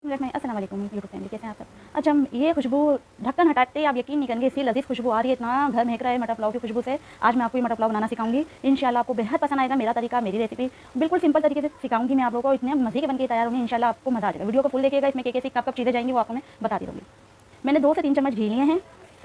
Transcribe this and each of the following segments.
अस्सलाम वालेकुम YouTube family, कैसे हैं आप सब। अच्छा, ये खुशबू ढक्कन हटाते आप यकीन नहीं करेंगे, इतनी लजीज खुशबू आ रही है, इतना घर महक रहा है मटर पुलाव की खुशबू से। आज मैं आपको ये मटर पुलाव बनाना सिखाऊंगी, इंशाल्लाह आपको बेहद पसंद आएगा। मेरा तरीका, मेरी रेसिपी बिल्कुल सिंपल तरीके से सिखाऊंगी मैं आप लोगों को, इतने मजे के बनके तैयार होंगे, इंशाल्लाह आपको मजा आ जाएगा। वीडियो को फुल देखिएगा, इसमें कैसे कब कब चीज़ें जाएंगी वो आपको मैं बता दी दूँगी। मैंने 2 से 3 चम्मच घी लिए हैं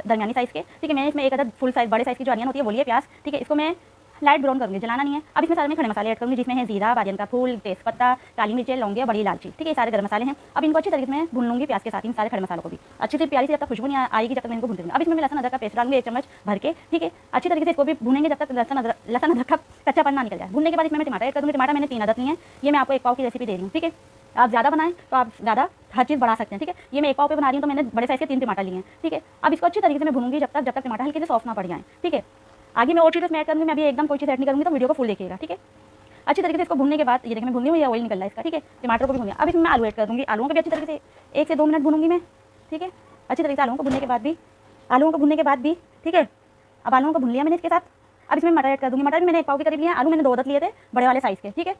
दरमियानी साइज़ के, ठीक है। मैंने इसमें एक अदद फुल साइज़ बड़े साइज़ की जो अनियन होती है वो लिए प्याज, ठीक है। इसको मैं लाइट ब्राउन करूँगी, जलाना नहीं है। अब इसमें सारे में खड़े मसाले ऐड करूँगी, जिसमें है जीरा, बादियन का फूल, तेज़पत्ता, काली मिर्च, लौंगी, बड़ी इलायची, ठीक है। ये सारे गर्म मसाले हैं। अब इनको अच्छी तरीके से मैं भून लूँगी प्याज के साथ, इन सारे खड़े मसालों को भी अच्छी से प्यारी से, जब तक खुशबू नहीं आएगी जब तक मैं इनको भूनती हूँ। अब इसमें मैं लहसुन अदरक का पेस्ट डालूंगी 1 चम्मच भर के, ठीक है। अच्छी तरीके से इसको भी भूनेंगे जब तक लहसुन अदरक का कच्चापन ना निकल जाए। भूनने के बाद इसमें मैं टमाटर ऐड करूँगी। टमाटर मैंने 3 अदद लिए हैं। ये मैं आपको 1 पाव की रेसिपी दे रही हूँ, ठीक है। आप ज़्यादा बनाएं तो आप ज़्यादा हर चीज़ बढ़ा सकते हैं, ठीक है। ये मैं 1 पाव पे बना रही हूँ तो मैंने बड़े साइज़ के 3 टमाटर लिए हैं, ठीक है। अब इसको अच्छी तरीके से मैं भूनूंगी जब तक टमाटर हल्के से सॉफ्ट ना पड़ जाए, ठीक है। आगे मैं और चीज़ें ऐड करूँगी, मैं अभी एकदम कोई चीज़ ऐड नहीं करूँगी, तो वीडियो को फुल देखिएगा, ठीक है। अच्छी तरीके से इसको भूनने के बाद ये देखिए मैं भून रही हूँ, या ऑयल निकल रहा है इसका, ठीक है। टमाटर को भी भून। अब इसमें मैं आलू ऐड कर दूँगी। आलूओं को भी अच्छी तरीके से 1 से 2 मिनट भूनूंगी मैं, ठीक है। अच्छी तरीके से आलूओं को भूनने के बाद भी, ठीक है। अब आलूओं को भून लिया मैंने इसके साथ। अब इसमें मटर ऐड कर दूँगी। मटर भी मैंने 1 पाव के करीब लिया। आलू मैंने 2 अदद लिए थे बड़े वाले साइज़ के, ठीक है।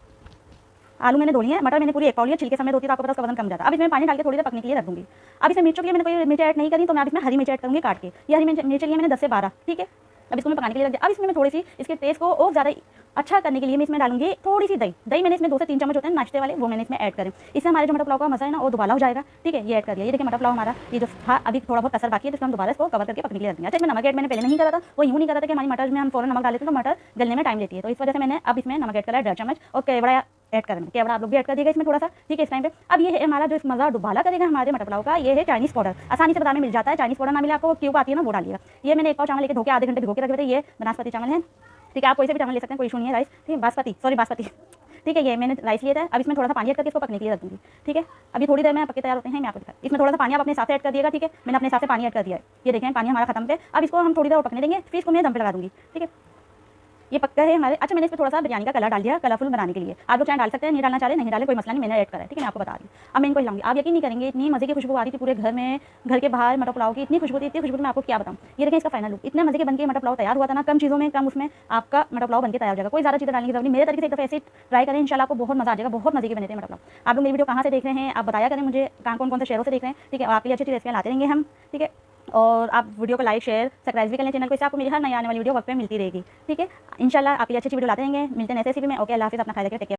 आलू मैंने 2 लिए हैं। मटर मैंने पूरी 1 पाव लिया। छिलके समेत होती है तो आपको पता है उसका वजन कम जाता है। अब इसमें पानी डाल के थोड़ी देर पकने के लिए रख दूँगी। अब इसमें मिर्चों के लिए मैंने कोई मिर्च ऐड नहीं करी, तो मैं अब इसमें हरी मिर्च ऐड करूँगी काट के। ये हरी मिर्च लिए मैंने 10 से 12, ठीक है। अब इसको मैं पकाने के लिए रख दिया। अब इसमें मैं थोड़ी सी इसके टेस्ट को और ज़्यादा अच्छा करने के लिए मैं इसमें डालूंगी थोड़ी सी दही मैंने इसमें 2 से 3 चम्मच होते हैं नाश्ते वाले, वो मैंने इसमें ऐड करें। इससे हमारे जो मटर पुलाव का मसा है ना वो दोबारा हो जाएगा, ठीक है। ये ऐड कर दिया। ये देखिए मटर पुलाव हमारा ये जो था अभी थोड़ा बहुत कसर बाकी है, तो हम दोबारा इसको कवर करके पकने के लिए रख दिया। अच्छा, इसमें नमक ऐड मैंने पहले नहीं करा था, वो यूँ नहीं करा था कि हमारी मटर में हम फौरन नमक डाल देते हैं तो मटर गलने में टाइम लेती है, तो इस वजह से मैंने अब इसमें नमक ऐड करा है 1.5 चम्मच। और केवड़ा ऐड करेंगे, केवड़ा आप लोग भी ऐड कर दिएगा इसमें थोड़ा सा, ठीक है, इस टाइम पे। अब ये है हमारा जो मज़ा दुबाला करेगा हमारे मटर पुलाव का, ये है चाइनीज़ पाउडर। आसानी से बाजार में मिल जाता है। चाइनीज़ पाउडर ना मिले आपको, क्यूब आती है ना, वो डालिएगा। ये मैंने 1 पाव चावल लेके धो के आधे घंटे भिगो के रखे थे। ये बनास्पति चावल है, ठीक है। आप कोई से भी चावल ले सकते हैं, कोई इशू नहीं है। राइस, ठीक है, बासमती, ठीक है। ये मैंने राइस लिया था। अब इसमें थोड़ा सा पानी ऐड करके इसको पकने के लिए रख दूँगी, ठीक है। अभी थोड़ी देर में पके तैयार होते हैं, मैं आपको दिखा। इसमें थोड़ा सा पानी आप अपने हिसाब से ऐड कर दिएगा, ठीक है। मैंने अपने हिसाब से पानी ऐड कर दिया है। ये देखें पानी हमारा खत्म पे। अब इसको हम थोड़ी देर और पकने देंगे, फिर इसको मैं दम पे लगा दूँगी, ठीक है। ये पक्का है हमारे। अच्छा, मैंने इसमें थोड़ा सा बिरयानी का कलर डाल दिया, कलरफुल बनाने के लिए। आप लोग चाहे डाल सकते हैं, नहीं डालना चाहे नहीं डालें, कोई मसला नहीं, मैंने ऐड करा है, ठीक है। मैं आपको बता रही हूँ। अब मैं इनको हिलाऊंगी। आप यकीन नहीं करेंगे, इतनी मजे की खुशबू आ रही थी पूरे घर में, घर के बाहर मटर पुलाव की इतनी खुशबू थी, इतनी खुशबू मैं आपको क्या बताऊँ। ये देखें इसका फाइनल लुक, इतने मजे के बनके मटर पुलाव तैयार हुआ था ना। कम चीज़ों में, कम उसमें आपका मटर पुलाव बनके तैयार हो जाएगा। कोई ज़्यादा चीज़ें डालने की जरूरत नहीं। मेरे तरीके से एक दफ़ा ऐसे ट्राई करें, इंशाल्लाह आपको बहुत मजा आ जाएगा। बहुत मजे के बने थे मटर पुलाव। आप लोग मेरी वीडियो कहाँ से देख रहे हैं, आप बताया करें मुझे, कौन से शहरों से देख रहे हैं, ठीक है। आपके लिए अच्छी रेसिपियाँ लाते रहेंगे हम, ठीक है। और आप वीडियो को लाइक शेयर सब्सक्राइब भी कर लें चैनल को, इससे आपको मेरी हर नई आने वाली वीडियो वक्त पे मिलती रहेगी, ठीक है। इंशाल्लाह आपके लिए अच्छी वीडियो लाते रहेंगे। मिलते हैं ऐसे रेसिपी में। ओके, अल्लाह हाफिज़, अपना ख्याल रखिए, टेक केयर।